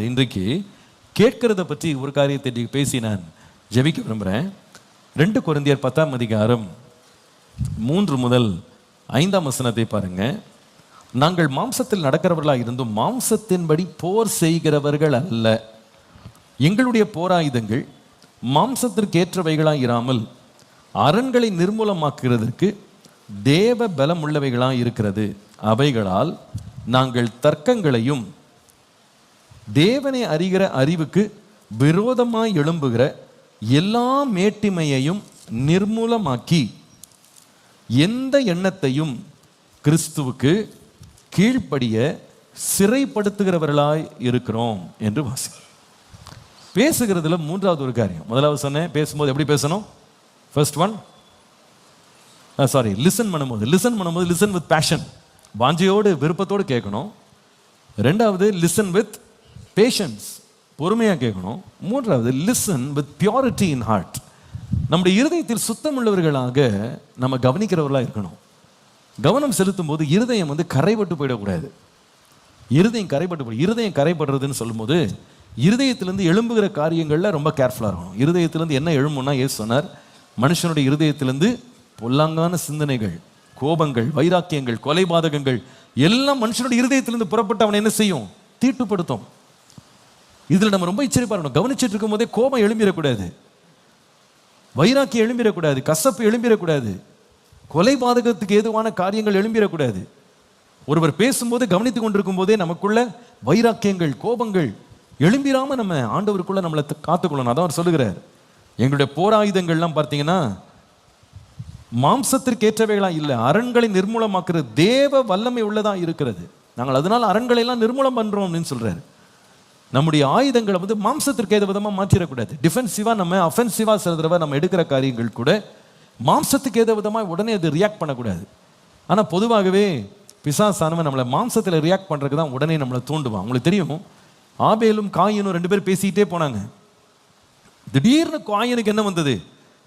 இன்றைக்கு கேட்கிறத பற்றி ஒரு காரியத்தை பேசி நான் ஜெபிக்க விரும்புகிறேன். 2 கொரிந்தியர் 10ஆம் அதிகாரம் 3 முதல் 5ஆம் வசனத்தை பாருங்க. நாங்கள் மாம்சத்தில் நடக்கிறவர்களாக இருந்தும் மாம்சத்தின்படி போர் செய்கிறவர்கள் அல்ல. எங்களுடைய போராயுதங்கள் மாம்சத்திற்கு ஏற்றவைகளாக இராமல் அரண்களை நிர்மூலமாக்குகிறதற்கு தேவ பலம் உள்ளவைகளாக இருக்கிறது. அவைகளால் நாங்கள் தர்க்கங்களையும் தேவனை அறிகிற அறிவுக்கு விரோதமாய் எழும்புகிற எல்லா மேட்டிமையையும் நிர்மூலமாக்கி எந்த எண்ணத்தையும் கிறிஸ்துவுக்கு கீழ்ப்படிய சிறைப்படுத்துகிறவர்களாய் இருக்கிறோம் என்று வாசி. பேசுகிறதுல 3வது ஒரு காரியம். முதலாவது சொன்னேன், பேசும்போது எப்படி பேசணும்? ஃபர்ஸ்ட் ஒன், லிசன் பண்ணும்போது லிசன் வித் பேஷன், வாஞ்சையோடு விருப்பத்தோடு கேட்கணும். 2வது லிசன் வித் பேஷன்ஸ், பொறுமையாக கேட்கணும். 3வது listen with purity in heart, நம்முடைய இருதயத்தில் சுத்தமுள்ளவர்களாக நம்ம கவனிக்கிறவர்களாக இருக்கணும். கவனம் செலுத்தும் போது இருதயம் கரைபட்டு போயிடக்கூடாது. இருதயம் கரைபடுறதுன்னு சொல்லும்போது இருதயத்திலிருந்து எழும்புகிற காரியங்களில் ரொம்ப கேர்ஃபுல்லாக இருக்கணும். இருதயத்திலிருந்து என்ன எழும்புன்னா, இயேசு சொன்னார், மனுஷனுடைய இருதயத்திலிருந்து பொல்லாங்கான சிந்தனைகள், கோபங்கள், வைராக்கியங்கள், கொலைபாதகங்கள் எல்லாம் மனுஷனுடைய இருதயத்திலிருந்து புறப்பட்டு அவனை என்ன செய்யும்? தீட்டுப்படுத்தும். இதில் நம்ம ரொம்ப எச்சரிப்பாக இருக்கணும். கவனிச்சுட்டு இருக்கும் போதே கோபம் எழும்பிடக்கூடாது, வைராக்கியம் எழும்பிடக்கூடாது, கசப்பு எழும்பிடக்கூடாது, கொலைபாதகத்துக்கு ஏதுவான காரியங்கள் எழும்பிடக்கூடாது. ஒருவர் பேசும்போது கவனித்து கொண்டிருக்கும் போதே நமக்குள்ள வைராக்கியங்கள், கோபங்கள் எழும்பிடாம நம்ம ஆண்டவருக்குள்ள நம்மளை காத்துக்கொள்ளணும். அதான் அவர் சொல்லுகிறார், எங்களுடைய போராயுதங்கள்லாம் பார்த்தீங்கன்னா மாம்சத்திற்கு ஏற்றவைகளா இல்லை, அரண்களை நிர்மூலமாக்குற தேவ வல்லமை உள்ளதா இருக்கிறது. நாங்கள் அதனால அரண்களை எல்லாம் நிர்மூலம் பண்றோம் அப்படின்னு சொல்றாரு. நம்முடைய ஆயுதங்களை மாம்சத்திற்கு ஏத விதமாக மாற்றிடக்கூடாது. டிஃபென்சிவா நம்ம அஃபென்சிவா சில தடவை நம்ம எடுக்கிற காரியங்கள் கூட மாம்சத்துக்கு ஏத விதமாக உடனே அது ரியாக்ட் பண்ணக்கூடாது. ஆனால் பொதுவாகவே பிசாசானவன் நம்மளை மாம்சத்தில் ரியாக்ட் பண்ணுறதுக்கு தான் உடனே நம்மளை தூண்டுவான். உங்களுக்கு தெரியும், ஆபேலும் காயினும் 2 பேர் பேசிக்கிட்டே போனாங்க. திடீர்னு காயினுக்கு என்ன வந்தது?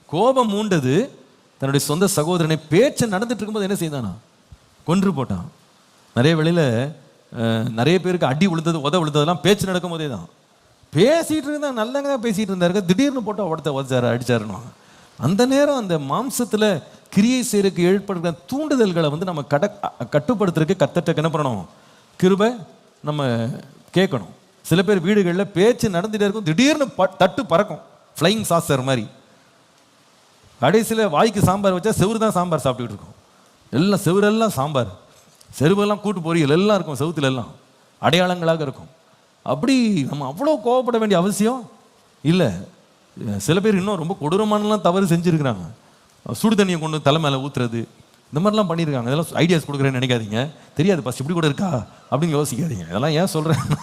கோபம் மூண்டது. தன்னுடைய சொந்த சகோதரனை பேச்சு நடந்துட்டு இருக்கும்போது என்ன செய்தானா? கொன்று போட்டான். நிறைய வேளையில் நிறைய பேருக்கு அடி விழுந்தது, விழுந்ததெல்லாம் பேச்சு நடக்கும் போதே தான். பேசிகிட்டு இருந்தா நல்லங்க பேசிகிட்டு இருந்தாரு, திடீர்னு போட்டால் உதச்சாரு, அடிச்சாருன்னு. அந்த நேரம் அந்த மாம்சத்தில் கிரியை செய்யறதுக்கு ஏற்படுகிற தூண்டுதல்களை நம்ம கட்டுப்படுத்துறதுக்கு கர்த்தர்ட்ட என்ன பண்ணணும்? கிருபை நம்ம கேட்கணும். சில பேர் வீடுகளில் பேச்சு நடந்துகிட்டே இருக்கும், திடீர்னு தட்டு பறக்கும், ஃப்ளையிங் சாசர் மாதிரி. கடைசியில் வாய்க்கு சாம்பார் வச்சா செவுறு தான் சாம்பார் சாப்பிட்டுக்கிட்டு இருக்கும். எல்லாம் செவுரெல்லாம் சாம்பார், செருவெல்லாம் கூட்டு பொரியல் எல்லாம் இருக்கும், செவுத்துல எல்லாம் அடையாளங்களாக இருக்கும். அப்படி நம்ம அவ்வளோ கோவப்பட வேண்டிய அவசியம் இல்லை. சில பேர் இன்னும் ரொம்ப கொடூரமானலாம் தவறு செஞ்சுருக்கிறாங்க. சுடு தண்ணியை கொண்டு தலை மேலே ஊற்றுறது, இந்த மாதிரிலாம் பண்ணியிருக்காங்க. இதெல்லாம் ஐடியாஸ் கொடுக்குறேன்னு நினைக்காதீங்க. தெரியாது ஃபஸ்ட் இப்படி கூட இருக்கா அப்படின்னு யோசிக்காதீங்க. இதெல்லாம் ஏன் சொல்கிறேன்னா,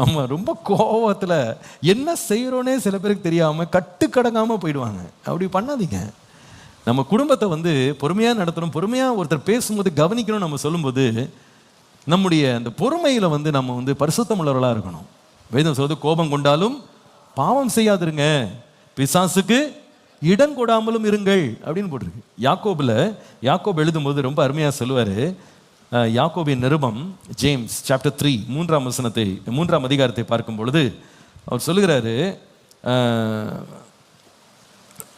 நம்ம ரொம்ப கோபத்தில் என்ன செய்கிறோன்னே சில பேருக்கு தெரியாமல் கட்டுக்கடங்காமல் போயிடுவாங்க. அப்படி பண்ணாதீங்க. நம்ம குடும்பத்தை பொறுமையாக நடத்தணும். பொறுமையாக ஒருத்தர் பேசும்போது கவனிக்கணும். நம்ம சொல்லும்போது நம்முடைய அந்த பொறுமையில் நம்ம பரிசுத்தம் உள்ளவர்களாக இருக்கணும். வேதம் சொல்வது, கோபம் கொண்டாலும் பாவம் செய்யாதிருங்க, பிசாசுக்கு இடம் கொடாமலும் இருங்கள் அப்படின்னு போட்டிருக்கு. யாக்கோபு எழுதும்போது ரொம்ப அருமையாக சொல்லுவார். யாக்கோபின் நிருபம், ஜேம்ஸ் சாப்டர் 3 3ஆம் அதிகாரத்தை பார்க்கும் பொழுது அவர் சொல்லுகிறாரு,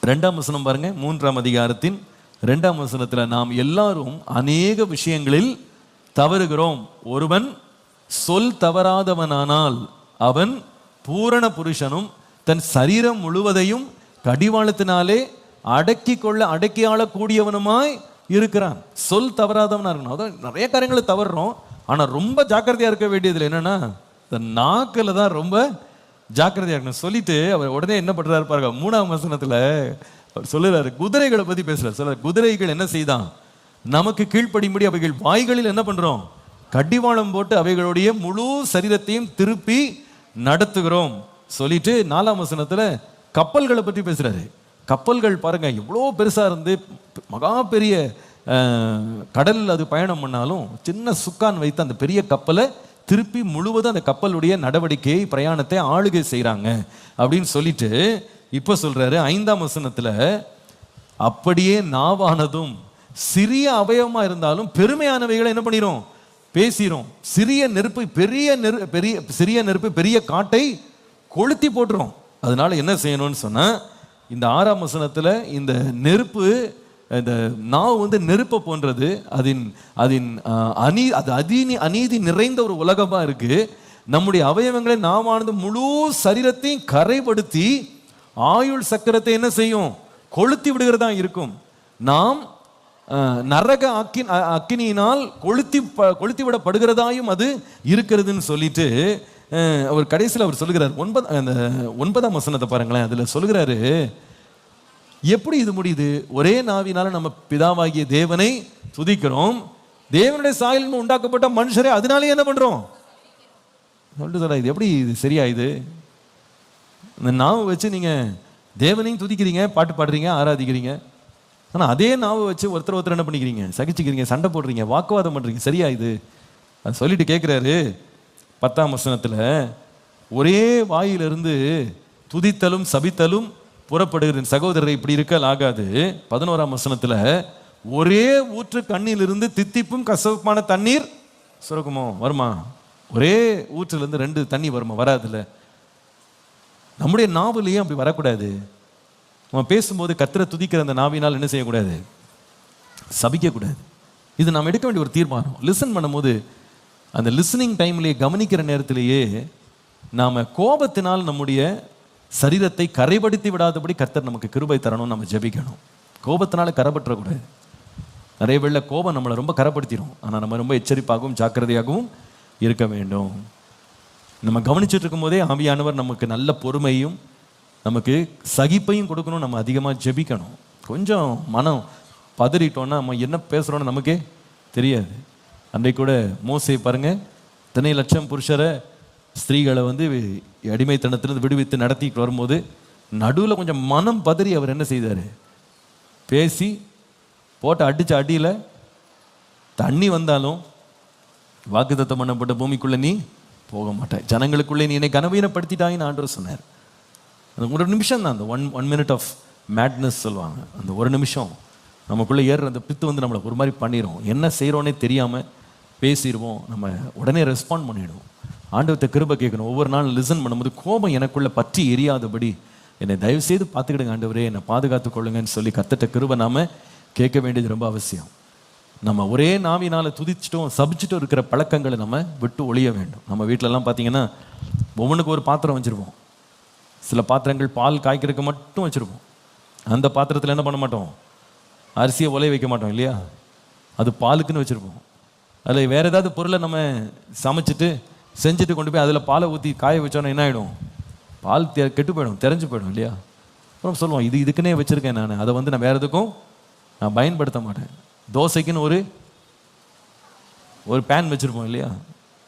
2ஆம் வசனம் பாருங்க. 3ஆம் அதிகாரத்தின் 2ஆம் வசனத்தில், நாம் எல்லாரும் அநேக விஷயங்களில் தவறுகிறோம். ஒருவன் சொல் தவறாதவனானால் அவன் பூரண புருஷனும் தன் சரீரம் முழுவதையும் கடிவாளத்தினாலே அடக்கி ஆளக்கூடியவனுமாய் இருக்கிறான். சொல் தவறாதவனா இருக்கணும். அதான் நிறைய காரியங்களை தவறுறோம். ஆனால் ரொம்ப ஜாக்கிரதையா இருக்க வேண்டியதுல என்னன்னா, இந்த நாக்கில் தான் ரொம்ப ஜாக்கிரதையா இருக்கணும். சொல்லிட்டு அவர் உடனே என்ன பண்றாரு பாருங்க. 3ஆம் வசனத்துல அவர் சொல்லுறாரு, குதிரைகளை பத்தி பேசுறாரு. சொல்ல, குதிரைகள் என்ன செய்தான்? நமக்கு கீழ்ப்படியும்படி அவைகள் வாய்களில் என்ன பண்றோம்? கடிவாளம் போட்டு அவைகளுடைய முழு சரீரத்தையும் திருப்பி நடத்துகிறோம் சொல்லிட்டு 4ஆம் வசனத்துல கப்பல்களை பற்றி பேசுறாரு. கப்பல்கள் பாருங்க, எவ்வளோ பெருசா இருந்து மகா பெரிய கடல் அது பயணம் பண்ணாலும் சின்ன சுக்கான் வைத்து அந்த பெரிய கப்பலை திருப்பி முழுவதும் அந்த கப்பலுடைய நடவடிக்கையை, பிரயாணத்தை ஆளுகை செய்கிறாங்க அப்படின்னு சொல்லிட்டு இப்போ சொல்றாரு 5ஆம் வசனத்துல, அப்படியே நாவானதும் சிறிய அவயவமா இருந்தாலும் பெருமையானவைகளை என்ன பண்ணிடும்? பேசிரும். சிறிய நெருப்பு சிறிய நெருப்பு பெரிய காட்டை கொளுத்தி போட்டுரும். அதனால என்ன செய்யணும்னு சொன்னா, இந்த 6ஆம் வசனத்துல இந்த நெருப்பு, இந்த நாவு வந்து நெருப்பை போன்றது. அநீதி நிறைந்த ஒரு உலகமா இருக்கு. நம்முடைய அவயவங்களை நாமானது முழு சரீரத்தையும் கரைப்படுத்தி ஆயுள் சக்கரத்தை என்ன செய்யும்? கொளுத்தி விடுகிறதா இருக்கும். நாம் நரக அக்கினியினால் கொளுத்தி விடப்படுகிறதாயும் அது இருக்கிறதுன்னு சொல்லிட்டு அவர் கடைசியில் அவர் சொல்லுகிறார். 9ஆம் வசனத்தை பாருங்களேன். அதுல சொல்லுகிறாரு, எப்படி இது முடியுது? ஒரே நாவினால நம்ம பிதாவாகிய தேவனை துதிக்கிறோம், தேவனுடைய சாயலில் உண்டாக்கப்பட்ட மனுஷரை அதனாலே என்ன பண்றோம் சொல்லிட்டு, இது எப்படி இது சரியா? இது இந்த நாவை வச்சு நீங்க தேவனையும் துதிக்கிறீங்க, பாட்டு பாடுறீங்க, ஆராதிக்கிறீங்க. ஆனா அதே நாவை வச்சு ஒருத்தர் என்ன பண்ணிக்கிறீங்க? சகிச்சுக்கிறீங்க, சண்டை போடுறீங்க, வாக்குவாதம் பண்றீங்க. சரியா இது? அது சொல்லிட்டு கேட்கிறாரு 10ஆம் வசனத்துல, ஒரே வாயிலிருந்து துதித்தலும் சபித்தலும் புறப்படுகிறேன் சகோதரரை, இப்படி இருக்கல் ஆகாது. 11ஆம் வசனத்துல, ஒரே ஊற்று கண்ணிலிருந்து தித்திப்பும் கசப்பான தண்ணீர் சுரக்குமோ? வருமா? ஒரே ஊற்றுல இருந்து 2 தண்ணி வருமா? வராதுல்ல. நம்முடைய நாவிலையும் அப்படி வரக்கூடாது. நம்ம பேசும்போது கர்த்தரை துதிக்கிற அந்த நாவினால் என்ன செய்யக்கூடாது? சபிக்கக்கூடாது. இது நாம் எடுக்க வேண்டிய ஒரு தீர்மானம். லிசன் பண்ணும்போது அந்த லிசனிங் டைம்லேயே, கவனிக்கிற நேரத்திலேயே நாம் கோபத்தினால் நம்முடைய சரீரத்தை கரைப்படுத்தி விடாதபடி கர்த்தர் நமக்கு கிருபை தரணும். நம்ம ஜெபிக்கணும். கோபத்தினால கரைப்பற்றக்கூடாது. நிறைய வேளை கோபம் நம்மளை ரொம்ப கரைப்படுத்திடும். ஆனால் நம்ம ரொம்ப எச்சரிப்பாகவும் ஜாக்கிரதையாகவும் இருக்க வேண்டும். நம்ம கவனிச்சுட்டு இருக்கும் போதே ஆவியானவர் நமக்கு நல்ல பொறுமையும் நமக்கு சகிப்பையும் கொடுக்கணும். நம்ம அதிகமாக ஜெபிக்கணும். கொஞ்சம் மனம் பதறிட்டோன்னா நம்ம என்ன பேசுகிறோன்னு நமக்கே தெரியாது. அன்றைக்கு கூட மோசே பாருங்க, இத்தனை லட்சம் புருஷரை ஸ்திரீகளை வந்து அடிமைத்தனத்திலிருந்து விடுவித்து நடத்திட்டு வரும்போது நடுவில் கொஞ்சம் மனம் பதறி அவர் என்ன செய்தார்? பேசி போட்டு அடித்த அடியில் தண்ணி வந்தாலும் வாக்குத்தத்தம் பண்ணப்பட்ட பூமிக்குள்ளே நீ போக மாட்டாய், ஜனங்களுக்குள்ளே நீ என்னை கனவீனப்படுத்திட்டாயின்னு ஆண்டவர் சொன்னார். அந்த ஒரு நிமிஷம் தான், அந்த ஒன் மினிட் ஆஃப் மேட்னஸ் சொல்லுவாங்க. அந்த ஒரு நிமிஷம் நமக்குள்ளே ஏறுற அந்த பித்து வந்து நம்மளை ஒரு மாதிரி பண்ணிடும். என்ன செய்கிறோன்னே தெரியாமல் பேசிடுவோம். நம்ம உடனே ரெஸ்பாண்ட் பண்ணிவிடுவோம். ஆண்டவர்கிட்ட கிருபை கேட்கணும். ஒவ்வொரு நாள் லிசன் பண்ணும்போது கோபம் எனக்குள்ளே பற்றி எரியாதபடி என்னை தயவுசெய்து பார்த்துக்கிடுங்க ஆண்டவரே, என்னை பாதுகாத்து கொள்ளுங்கன்னு சொல்லி கர்த்தர்ட்ட கிருபை நாம கேட்க வேண்டியது ரொம்ப அவசியம். நம்ம ஒரே நாவினால் துதிச்சிட்டோம் சபிச்சிட்டும் இருக்கிற பழக்கங்களை நம்ம விட்டு ஒழிய வேண்டும். நம்ம வீட்டிலலாம் பார்த்தீங்கன்னா ஒவ்வொன்றுக்கு ஒரு பாத்திரம் வச்சுருப்போம். சில பாத்திரங்கள் பால் காய்க்கிறதுக்கு மட்டும் வச்சுருப்போம். அந்த பாத்திரத்தில் என்ன பண்ண மாட்டோம்? அரிசியை உலைய வைக்க மாட்டோம் இல்லையா? அது பாலுக்குன்னு வச்சுருப்போம். அதில் வேறு ஏதாவது பொருளை நம்ம சமைச்சிட்டு செஞ்சுட்டு கொண்டு போய் அதில் பாலை ஊற்றி காய வச்சோன்னா என்ன ஆகிடும்? பால் கெட்டு போயிடும், தெரிஞ்சு போயிடும் இல்லையா? அப்புறம் சொல்லுவோம், இதுக்குன்னே வச்சுருக்கேன் நான், அதை வந்து நான் வேறு எதுக்கும் நான் பயன்படுத்த மாட்டேன். தோசைக்குன்னு ஒரு பேன் வச்சுருப்போம் இல்லையா?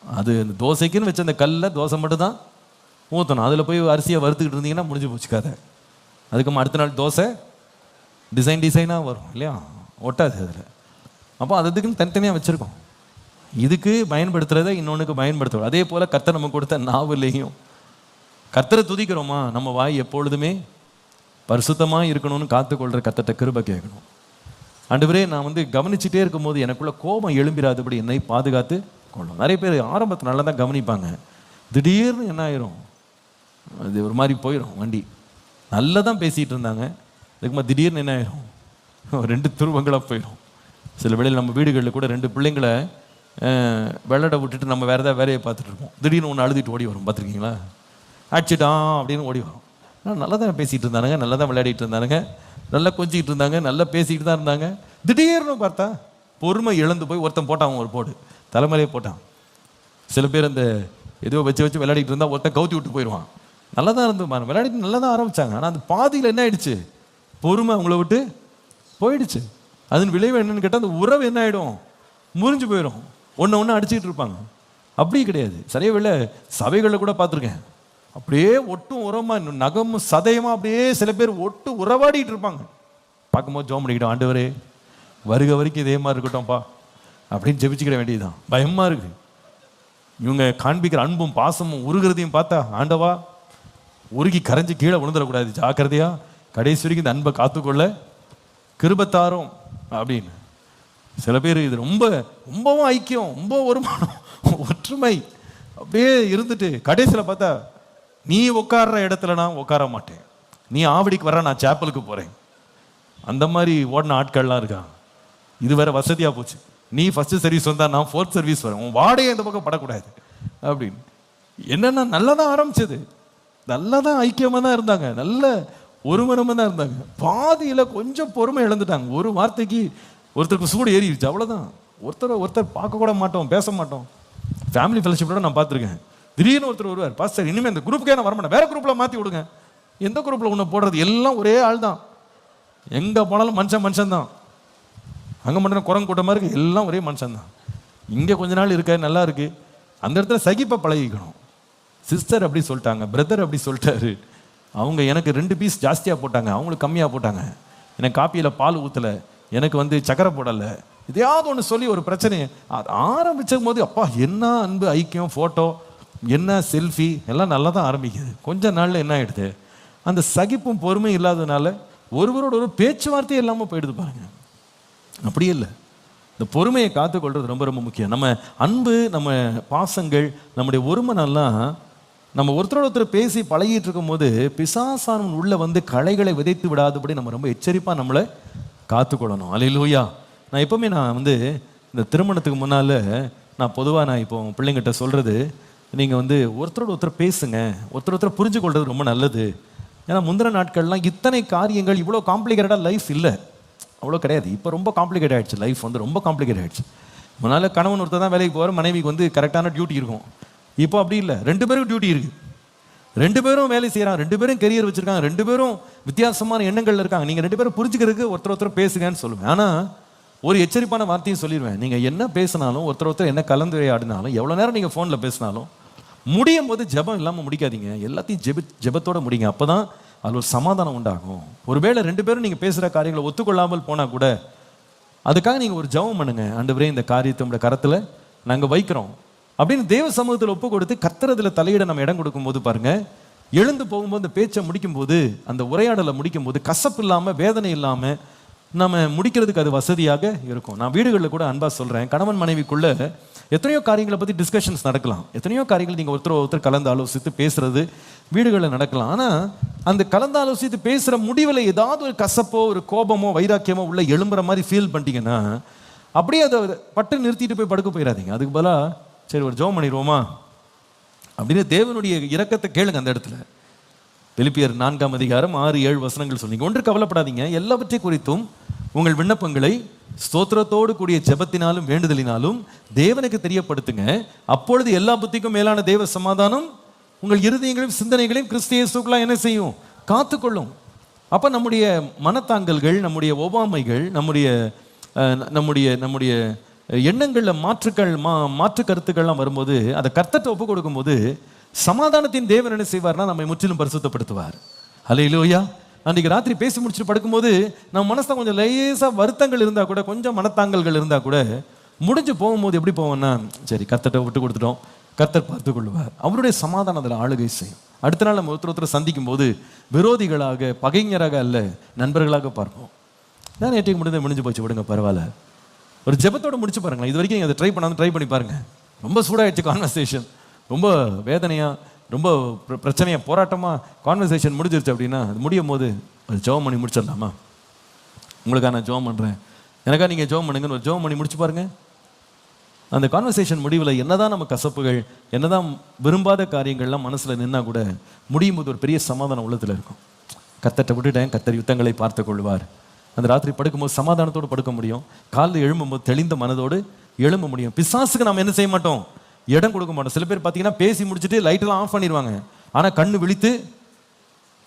அது அந்த தோசைக்குன்னு வச்ச அந்த கல்லில் தோசை மட்டும் தான் ஊற்றணும். அதில் போய் அரிசியை வறுத்துக்கிட்டு இருந்தீங்கன்னா முடிஞ்சு போச்சுக்காத. அதுக்கு அடுத்த நாள் தோசை டிசைனாக வரும் இல்லையா? ஒட்டாது அதில். அப்போ அதுக்குன்னு தனித்தனியாக வச்சுருக்கோம். இதுக்கு பயன்படுத்துகிறத இன்னொன்றுக்கு பயன்படுத்துகிறோம். அதே போல் கர்த்தர் நமக்கு கொடுத்த நாவிலையும் கர்த்தரை துதிக்கிறோமா? நம்ம வாய் எப்பொழுதுமே பரிசுத்தமாக இருக்கணும்னு காத்துக்கொள்கிற கர்த்தர்ட்ட கிருபை கேட்கணும். ஆண்டவரே, நான் வந்து கவனிச்சுட்டே இருக்கும்போது எனக்குள்ள கோபம் எழும்பிடாதபடி என்னை பாதுகாத்து கொள்ளும். நிறைய பேர் ஆரம்பத்தில் நல்லா தான் கவனிப்பாங்க, திடீர்னு என்ன ஆயிரும், அது ஒரு மாதிரி போயிடும். வண்டி நல்லா தான் பேசிகிட்டு இருந்தாங்க, அதுக்குமா திடீர்னு என்ன ஆயிரும், 2 துருவங்களாக போயிடும். சில வேளையில் நம்ம வீடுகளில் கூட 2 பிள்ளைங்களை விளையாட விட்டுட்டு நம்ம வேறு ஏதாவது வேலையை பார்த்துட்டு இருப்போம். திடீர்னு ஒன்று அழுதுட்டு ஓடி வரும், பார்த்துருக்கீங்களா? ஆச்சிட்டான் அப்படின்னு ஓடி வரும். நல்லா தான் பேசிகிட்டு இருந்தானுங்க, நல்லா தான் விளையாடிட்டு இருந்தானுங்க, நல்லா கொஞ்சிக்கிட்டு இருந்தாங்க, நல்லா பேசிக்கிட்டு தான் இருந்தாங்க. திடீர்னு பார்த்தா பொறுமை இழந்து போய் ஒருத்தன் போட்டான், ஒரு போடு தலைமையிலே போட்டான். சில பேர் அந்த ஏதோ வச்சு விளையாடிட்டு இருந்தால் ஒருத்தன் கவுத்தி விட்டு போயிடுவான். நல்லா தான் இருந்து விளையாடிட்டு நல்லா தான் ஆரம்பித்தாங்க. ஆனால் அந்த பாதியில் என்ன ஆயிடுச்சு, பொறுமை அவங்கள விட்டு போயிடுச்சு. அதன் விளைவு என்னன்னு கேட்டால் அந்த உறவு என்ன ஆகிடும், முறிஞ்சு போயிடும். ஒன்று அடிச்சுக்கிட்டு இருப்பாங்க. அப்படி கிடையாது. சரியா வேலை சபைகளில் கூட பார்த்துருக்கேன், அப்படியே ஒட்டும் உரமாக நகமும் சதயமாக அப்படியே சில பேர் ஒட்டு உறவாடிட்டு இருப்பாங்க. பார்க்கும்போது ஜோம் பண்ணிக்கிட்டோம், ஆண்டவரே வருக வரைக்கும் இதே மாதிரி இருக்கட்டும்ப்பா அப்படின்னு ஜெபிச்சுக்கிற வேண்டியதுதான். பயமாக இருக்குது. இவங்க காண்பிக்கிற அன்பும் பாசமும் உருகிறதையும் பார்த்தா, ஆண்டவா உருகி கரைஞ்சி கீழே விழுந்துடக்கூடாது, ஜாக்கிரதையா கடைசி வரைக்கும் இந்த அன்பை காத்துக்கொள்ள கிருபத்தாரும் அப்படின்னு. சில பேர் இது ரொம்பவும் ஐக்கியம், ரொம்ப ஒருமானம், ஒற்றுமை அப்படியே இருந்துட்டு கடைசியில் பார்த்தா நீ உட்கார்ற இடத்துல நான் உட்கார மாட்டேன், நீ ஆவடிக்கு வர நான் சேப்பலுக்கு போகிறேன், அந்த மாதிரி ஓடின ஆட்கள்லாம் இருக்காங்க. இது வேற வசதியாக போச்சு. நீ ஃபர்ஸ்ட் சர்வீஸ் வந்தா நான் ஃபோர்த் சர்வீஸ் வரேன், உன் வாடகை இந்த பக்கம் படக்கூடாது அப்படின்னு. என்னன்னா நல்லா தான் ஆரம்பிச்சது, நல்லா தான் ஐக்கியமாக தான் இருந்தாங்க, நல்ல ஒருமனமாக தான் இருந்தாங்க. பாதியில் கொஞ்சம் பொறுமை இழந்துட்டாங்க. ஒரு வார்த்தைக்கு ஒருத்தருக்கு சூடு ஏறிடுச்சு, அவ்வளோதான். ஒருத்தர் பார்க்க கூட மாட்டோம், பேச மாட்டோம். ஃபேமிலி ஃபெலோஷிப்போட நான் பார்த்துருக்கேன். திடீர்னு ஒருத்தர் வருவார், பாஸ்டர் இனிமேல் இந்த குரூப்புக்கே நான் வரமாட்டேன், வேற குரூப்பில் மாற்றி விடுங்க. எந்த குரூப்பில் ஒன்று போடுறது, எல்லாம் ஒரே ஆள் தான், எங்கே போனாலும் மனுஷன் தான். அங்கே மட்டும் குரங்கு கூட்டமாக இருக்குது, எல்லாம் ஒரே மனுஷன் தான். இங்கே கொஞ்ச நாள் இருக்க நல்லா இருக்கு, அந்த இடத்துல சகிப்பை பழகிக்கணும். சிஸ்டர் அப்படி சொல்லிட்டாங்க, பிரதர் அப்படி சொல்லிட்டாரு, அவங்க எனக்கு 2 பீஸ் ஜாஸ்தியாக போட்டாங்க, அவங்களுக்கு கம்மியாக போட்டாங்க, எனக்கு காப்பியில் பால் ஊற்றலை, எனக்கு சக்கரை போடலை, இதையாவது ஒன்று சொல்லி ஒரு பிரச்சனை ஆரம்பிச்சும் போது அப்பா என்ன அன்பு, ஐக்கியம், ஃபோட்டோ, என்ன செல்ஃபி எல்லாம் நல்லா தான் ஆரம்பிக்குது. கொஞ்ச நாளில் என்ன ஆகிடுது, அந்த சகிப்பும் பொறுமையும் இல்லாததுனால ஒருவரோட ஒரு பேச்சுவார்த்தையே இல்லாமல் போயிடுது பாருங்க. அப்படியே இல்லை, இந்த பொறுமையை காத்துக்கொள்வது ரொம்ப ரொம்ப முக்கியம். நம்ம அன்பு, நம்ம பாசங்கள், நம்முடைய ஒருமனெல்லாம் நம்ம ஒருத்தர் பேசி பழகிட்டு இருக்கும் போது பிசாசானவன் உள்ள களைகளை விதைத்து விடாதபடி நம்ம ரொம்ப எச்சரிப்பாக நம்மளை காத்துக்கொள்ளணும். அல்லேலூயா. நான் எப்பவுமே இந்த திருமணத்துக்கு முன்னால் நான் பொதுவாக இப்போ பிள்ளைங்கிட்ட சொல்கிறது, நீங்கள் ஒருத்தர் பேசுங்க, ஒருத்தர் புரிஞ்சு கொள்வது ரொம்ப நல்லது. ஏன்னா முந்தின நாட்கள்லாம் இத்தனை காரியங்கள் இவ்வளோ காம்ப்ளிகேட்டடாக லைஃப் இல்லை, அவ்வளோ கிடையாது. இப்போ ரொம்ப காம்ப்ளிகேட் ஆகிடுச்சு, லைஃப் ரொம்ப காம்ப்ளிகேட் ஆகிடுச்சு. முன்னால் கணவன் ஒருத்தர் தான் வேலைக்கு போகிற, மனைவிக்கு கரெக்டான டியூட்டி இருக்கும். இப்போ அப்படி இல்லை, 2 பேருக்கும் டியூட்டி இருக்குது, 2 பேரும் வேலை செய்கிறாங்க, 2 பேரும் கெரியர் வச்சுருக்காங்க, 2 பேரும் வித்தியாசமான எண்ணங்கள் இருக்காங்க. நீங்கள் 2 பேரும் புரிஞ்சுக்கிறதுக்கு ஒருத்தர் பேசுங்கன்னு சொல்லுவேன். ஆனால் ஒரு எச்சரிப்பான வார்த்தையும் சொல்லிடுவேன், நீங்கள் என்ன பேசினாலும், ஒருத்தர் என்ன கலந்துரையாடினாலும், எவ்வளோ நேரம் நீங்கள் ஃபோனில் பேசினாலும் முடியும் போது ஜெபம் இல்லாமல் முடிக்காதீங்க, எல்லாத்தையும் ஜெபத்தோடு முடிங்க. அப்போ தான் அதில் ஒரு சமாதானம் உண்டாகும். ஒருவேளை 2 பேரும் நீங்கள் பேசுகிற காரியங்களை ஒத்துக்கொள்ளாமல் போனால் கூட அதுக்காக நீங்கள் ஒரு ஜெபம் பண்ணுங்க, ஆண்டவரே இந்த காரியத்தை உங்களுடைய கரத்தில் நாங்கள் வைக்கிறோம் அப்படின்னு தேவ சமூகத்தில் ஒப்பு கொடுத்து கர்த்தரதில் தலையிட நம்ம இடம் கொடுக்கும்போது பாருங்க, எழுந்து போகும்போது அந்த பேச்சை முடிக்கும்போது, அந்த உரையாடலை முடிக்கும்போது கசப்பு இல்லாமல், வேதனை இல்லாமல் நம்ம முடிக்கிறதுக்கு அது வசதியாக இருக்கும். நான் வீடுகளில் கூட அன்பாக சொல்கிறேன், கணவன் மனைவிக்குள்ள எத்தனையோ காரியங்களை பற்றி டிஸ்கஷன்ஸ் நடக்கலாம், எத்தனையோ காரியங்கள் நீங்கள் ஒருத்தர் கலந்து ஆலோசித்து பேசுறது வீடுகளில் நடக்கலாம். ஆனால் அந்த கலந்து ஆலோசித்து பேசுகிற முடிவில் ஏதாவது ஒரு கசப்போ, ஒரு கோபமோ, வைராக்கியமோ உள்ள எழும்புற மாதிரி ஃபீல் பண்ணிட்டீங்கன்னா அப்படியே அதை பட்டு நிறுத்திட்டு போய் படுக்க போயிடாதீங்க. அதுக்கு பதிலாக சரி ஒரு ஜெபம் பண்ணிடுவோமா அப்படின்னு தேவனுடைய இரக்கத்தை கேளுங்க. அந்த இடத்துல பிலிப்பியர் 4ஆம் அதிகாரம் 6-7 வசனங்கள் சொன்னீங்க. ஒன்று கவலைப்படாதீங்க, எல்லாவற்றை குறித்தும் உங்கள் விண்ணப்பங்களை ஸ்தோத்திரத்தோடு கூடிய ஜெபத்தினாலும் வேண்டுதலினாலும் தேவனுக்கு தெரியப்படுத்துங்க, அப்பொழுது எல்லா புத்திக்கும் மேலான தேவ சமாதானம் உங்கள் இருதயங்களையும் சிந்தனைகளையும் கிறிஸ்து இயேசுக்குள்ளாக என்ன செய்யும், காத்துக்கொள்ளும். அப்போ நம்முடைய மனத்தாங்கல்கள், நம்முடைய ஒவ்வாமைகள், நம்முடைய எண்ணங்களில் மாற்று கருத்துக்கள்லாம் வரும்போது அதை கர்த்தர்ட்ட ஒப்பு கொடுக்கும்போது சமாதானத்தின் தேவன் என்ன செய்வார்னா நம்மை முற்றிலும் பரிசுத்தப்படுத்துவார். அல்லேலூயா. அன்றைக்கி ராத்திரி பேசி முடிச்சுட்டு படுக்கும்போது நம்ம மனசில் கொஞ்சம் லேசாக வருத்தங்கள் இருந்தால் கூட, கொஞ்சம் மனத்தாங்கல்கள் இருந்தால் கூட, முடிஞ்சு போகும்போது எப்படி போவோம்னா, சரி கர்த்தர்ட்ட விட்டு கொடுத்துட்டோம், கர்த்தர் பார்த்து கொள்ளுவார், அவருடைய சமாதானம் அதில் ஆளுகை செய்யும். அடுத்த நாள் நம்ம ஒருத்தர் சந்திக்கும் போது விரோதிகளாக, பகைஞராக அல்ல, நண்பர்களாக பார்ப்போம். நான் நேற்றுக்கு முடிஞ்சு போச்சு, விடுங்க பரவாயில்ல, ஒரு ஜெபத்தோடு முடிச்சு பாருங்களேன். இது வரைக்கும் நீங்கள் அதை ட்ரை பண்ணி பாருங்கள். ரொம்ப சூடாகிடுச்சு கான்வர்சேஷன், ரொம்ப வேதனையாக, ரொம்ப பிரச்சனையாக, போராட்டமாக கான்வர்சேஷன் முடிஞ்சிருச்சு அப்படின்னா அது முடியும் போது ஒரு ஜெபம் பண்ணி முடிச்சிடலாமா, உங்களுக்காக நான் ஜெபம் பண்ணுறேன், எனக்கா நீங்கள் ஜெபம் பண்ணுங்கன்னு ஒரு ஜெபம் பண்ணி முடிச்சு பாருங்கள். அந்த கான்வர்சேஷன் முடிவில் என்னதான் நம்ம கசப்புகள், என்னதான் விரும்பாத காரியங்கள்லாம் மனசில் நின்னா கூட முடியும் போது ஒரு பெரிய சமாதானம் உள்ளத்தில் இருக்கும். கர்த்தர்ட்ட விட்டுட்டேன், கர்த்தர் யுத்தங்களை பார்த்து கொள்வார். அந்த ராத்திரி படுக்கும்போது சமாதானத்தோடு படுக்க முடியும், காலில் எழும்பும்போது தெளிந்த மனதோடு எழும்ப முடியும். பிசாசுக்கு நம்ம என்ன செய்ய மாட்டோம், இடம் கொடுக்க மாட்டோம். சில பேர் பார்த்தீங்கன்னா பேசி முடிச்சுட்டு லைட்டெல்லாம் ஆஃப் பண்ணிடுவாங்க, ஆனால் கண்ணு விழித்து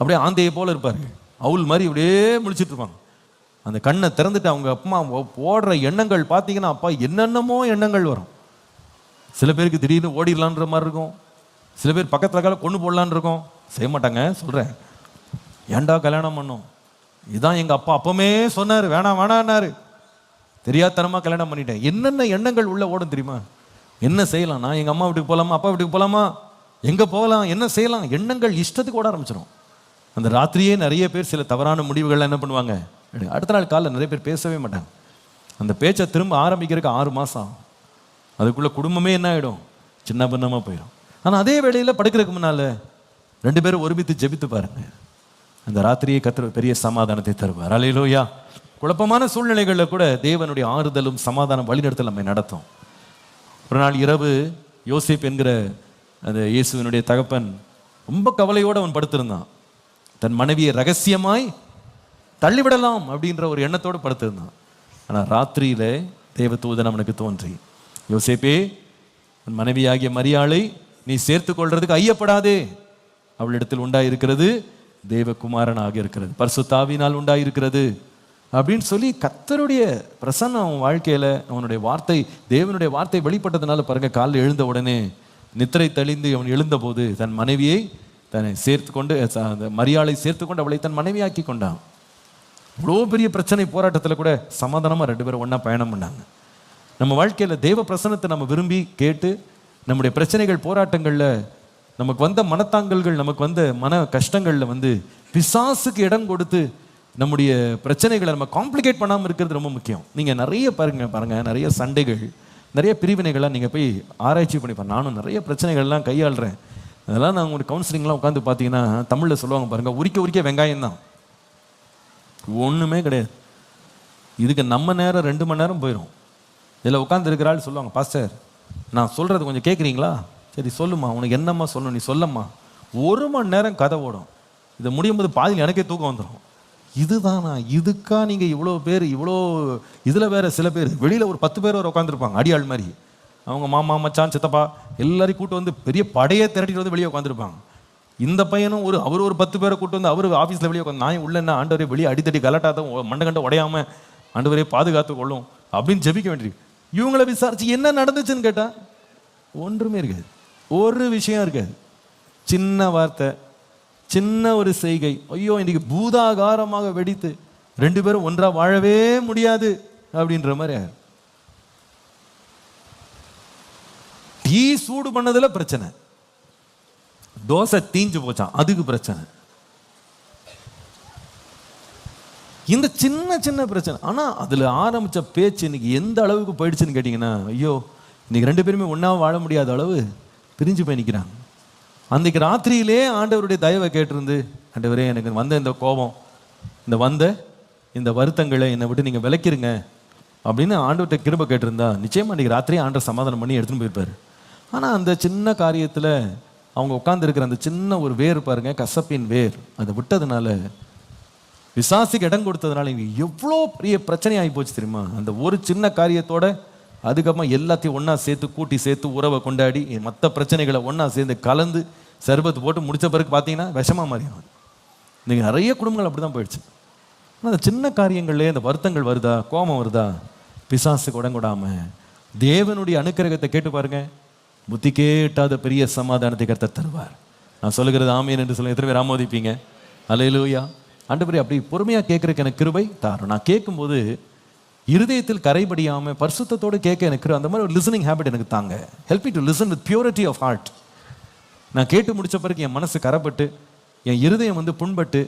அப்படியே ஆந்தையை போல இருப்பார், அவுல் மாதிரி அப்படியே முடிச்சுட்டு இருப்பாங்க. அந்த கண்ணை திறந்துட்டு அவங்க அப்பா போடுற எண்ணங்கள் பார்த்தீங்கன்னா அப்பா என்னென்னமோ எண்ணங்கள் வரும். சில பேருக்கு திடீர்னு ஓடிடலான்ற மாதிரி இருக்கும், சில பேர் பக்கத்தில் கொண்டு போடலான் இருக்கும், செய்ய மாட்டாங்க. சொல்கிறேன், ஏன்டா கல்யாணம் பண்ணோம், இதுதான் எங்கள் அப்பா அப்பமே சொன்னார், வேணான்னாரு, தெரியாதனமாக கல்யாணம் பண்ணிட்டேன். என்னென்ன எண்ணங்கள் உள்ள ஓடும் தெரியுமா? என்ன செய்யலாம், நான் எங்கள் அம்மா வீட்டுக்கு போகலாமா, அப்பா வீட்டுக்கு போகலாமா, எங்கே போகலாம், என்ன செய்யலாம், எண்ணங்கள் இஷ்டத்துக்கு ஓட ஆரம்பிச்சிடும். அந்த ராத்திரியே நிறைய பேர் சில தவறான முடிவுகள்லாம் என்ன பண்ணுவாங்க, அடுத்த நாள் காலையில் நிறைய பேர் பேசவே மாட்டாங்க. அந்த பேச்சை திரும்ப ஆரம்பிக்கிறதுக்கு 6 மாதம் ஆகும். அதுக்குள்ளே குடும்பமே என்ன ஆகிடும், சின்ன பின்னமாக போயிடும். ஆனால் அதே வேளையில் படுக்கிறதுக்கு முன்னால் 2 பேரும் ஒருமித்து ஜெபித்து பாருங்க, அந்த ராத்திரியை கர்த்தர் பெரிய சமாதானத்தை தருவார். அல்லேலூயா. குழப்பமான சூழ்நிலைகளில் கூட தேவனுடைய ஆறுதலும் சமாதானம் வழிநடத்தல் நம்மை நடத்தும். ஒரு நாள் இரவு யோசேப்பு என்கிற அந்த இயேசுவினுடைய தகப்பன் ரொம்ப கவலையோடு அவன் படுத்திருந்தான். தன் மனைவியை ரகசியமாய் தள்ளிவிடலாம் அப்படின்ற ஒரு எண்ணத்தோடு படுத்திருந்தான். ஆனால் ராத்திரியில தேவதூதன் அவனுக்கு தோன்றி, யோசேப்பே, உன் மனைவியாகிய மரியாளை நீ சேர்த்து கொள்றதுக்கு ஐயப்படாதே, அவளிடத்தில் உண்டாயிருக்கிறது தேவகுமாரனாக இருக்கிறது, பரிசுத்த ஆவியினால் உண்டாயிருக்கிறது அப்படின்னு சொல்லி கர்த்தருடைய பிரசன்னம் அவன் வாழ்க்கையில, அவனுடைய வார்த்தை, தேவனுடைய வார்த்தை வெளிப்பட்டதுனால பாருங்க, காலையில் எழுந்த உடனே நித்திரை தெளிந்து அவன் எழுந்தபோது தன் மனைவியை தன்னை சேர்த்து கொண்டு, அந்த மரியாளை சேர்த்து கொண்டு அவளை தன் மனைவியாக்கி கொண்டான். இவ்வளோ பெரிய பிரச்சனை போராட்டத்தில் கூட சமாதானமாக 2 பேரும் ஒன்றா பயணம் பண்ணாங்க. நம்ம வாழ்க்கையில் தேவ பிரசன்னத்தை நம்ம விரும்பி கேட்டு, நம்முடைய பிரச்சனைகள் போராட்டங்களில் நமக்கு வந்த மனத்தாங்கல்கள், நமக்கு வந்த மன கஷ்டங்களில் பிசாசுக்கு இடம் கொடுத்து நம்முடைய பிரச்சனைகளை நம்ம காம்ப்ளிகேட் பண்ணாமல் இருக்கிறது ரொம்ப முக்கியம். நீங்கள் நிறைய பாருங்க நிறைய சண்டைகள், நிறைய பிரிவினைகள்லாம் நீங்கள் போய் ஆராய்ச்சி பண்ணிப்பேன். நானும் நிறைய பிரச்சனைகள்லாம் கையாளுறேன். அதெல்லாம் நான் உங்களுக்கு கவுன்சிலிங்லாம் உட்காந்து பார்த்தீங்கன்னா தமிழில் சொல்லுவாங்க பாருங்கள், உரிக்க வெங்காயம் தான், ஒன்றுமே கிடையாது. இதுக்கு நம்ம நேரம் 2 மணி நேரம் போயிடும். இதில் உட்காந்துருக்கிறாள் சொல்லுவாங்க, பாஸ்டர் நான் சொல்கிறது கொஞ்சம் கேட்குறீங்களா? சரி சொல்லுமா, உனக்கு என்னம்மா சொல்லணும், நீ சொல்லம்மா. 1 மணி நேரம் கதை ஓடும். இதை முடியும் போது பாதியில் எனக்கே தூக்கம் வந்துடும். இதுதானா, இதுக்கா நீங்கள் இவ்வளோ பேர், இவ்வளோ இதில் வேறு சில பேர் வெளியில் ஒரு 10 பேர் வர உட்காந்துருப்பாங்க, அடியாள் மாதிரி. அவங்க மாமா மச்சான் சித்தப்பா எல்லாரையும் கூட்டு பெரிய படையை திரட்டிட்டு வெளியே உட்காந்துருப்பாங்க. இந்த பையனும் அவர் ஒரு 10 பேரை கூட்டு அவர் ஆஃபீஸில் வெளியே உட்காந்து, நான் உள்ள என்ன ஆண்டவரே வெளியே அடித்தடி கலட்டாத மண்டை கண்ட உடையாமல் ஆண்டவரே பாதுகாத்து கொள்ளும் அப்படின்னு ஜெபிக்க வேண்டியிருக்கு. இவங்களை விசாரிச்சு என்ன நடந்துச்சுன்னு கேட்டால் ஒன்றுமே இருக்காது, ஒரு விஷயம் இருக்காது. சின்ன வார்த்தை, சின்ன ஒரு செய்கை, ஐயோ இன்னைக்கு பூதாகாரமாக வெடித்து 2 பேரும் ஒன்றா வாழவே முடியாது அப்படின்ற மாதிரி. டீ சூடு பண்ணதுல பிரச்சனை, தோசை தீஞ்சு போச்சான் அதுக்கு பிரச்சனை, இந்த சின்ன சின்ன பிரச்சனை. ஆனா அதுல ஆரம்பிச்ச பேச்சு இன்னைக்கு எந்த அளவுக்கு போயிடுச்சுன்னு கேட்டீங்கன்னா, ஐயோ இன்னைக்கு 2 பேருமே ஒன்னா வாழ முடியாத அளவு பிரிஞ்சு போய் நிற்கிறாங்க. அன்றைக்கு ராத்திரியிலே ஆண்டவருடைய தயவை கேட்டிருந்து, ஆண்டவரே எனக்கு வந்த இந்த கோபம், இந்த வருத்தங்களை என்னை விட்டு நீங்கள் விளக்கிருங்க அப்படின்னு ஆண்டவர்கிட்ட கிருபை கேட்டிருந்தா நிச்சயமாக அன்றைக்கி ராத்திரியே ஆண்டவர் சமாதானம் பண்ணி எடுத்துன்னு போயிருப்பார். ஆனால் அந்த சின்ன காரியத்தில் அவங்க உட்காந்துருக்கிற அந்த சின்ன ஒரு வேர் பாருங்க, கசப்பின் வேர், அதை விட்டதுனால, விசாசிக்கு இடம் கொடுத்ததுனால இங்கே எவ்வளோ பெரிய பிரச்சனை ஆகி போச்சு தெரியுமா? அந்த ஒரு சின்ன காரியத்தோட அதுக்கப்புறமா எல்லாத்தையும் ஒன்றா சேர்த்து கூட்டி சேர்த்து உறவை கொண்டாடி மற்ற பிரச்சனைகளை ஒன்றா சேர்ந்து கலந்து சர்பத்து போட்டு முடித்த பிறகு பார்த்தீங்கன்னா விஷமா மாறிடும். இன்றைக்கி நிறைய குடும்பங்கள் அப்படி தான் போயிடுச்சு. ஆனால் அந்த சின்ன காரியங்கள்லேயே அந்த வருத்தங்கள் வருதா, கோபம் வருதா, பிசாசுக்கு உடங்கூடாமல் தேவனுடைய அனுக்கிரகத்தை கேட்டு பாருங்க, புத்தி கேட்டாத பெரிய சமாதானத்தை கர்த்தர் தருவார். நான் சொல்லுகிறது ஆமீன் என்று சொல்ல எத்தனை பேர் ஆமோதிப்பீங்க? அல்லேலூயா. ஆண்டவரே அப்படி பொறுமையாக கேட்குறதுக்கு எனக்கு கிருபை தாரும். நான் கேட்கும்போது இருதயத்தில் கரைபடியாமல் பரிசுத்தத்தோடு கேட்க எனக்கு அந்த மாதிரி ஒரு லிசனிங் ஹேபிட் எனக்கு தாங்க. Help me to listen with purity of heart. நான் கேட்டு முடித்த பிறகு என் மனசு கரைப்பட்டு, என் இருதயம் புண்பட்டு,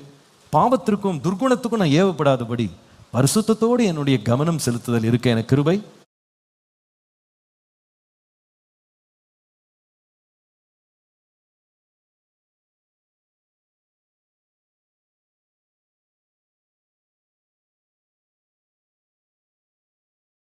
பாவத்திற்கும் துர்குணத்துக்கும் நான் ஏவப்படாதபடி பரிசுத்தத்தோடு என்னுடைய கவனம் செலுத்துதல் இருக்க எனக்கு கிருபை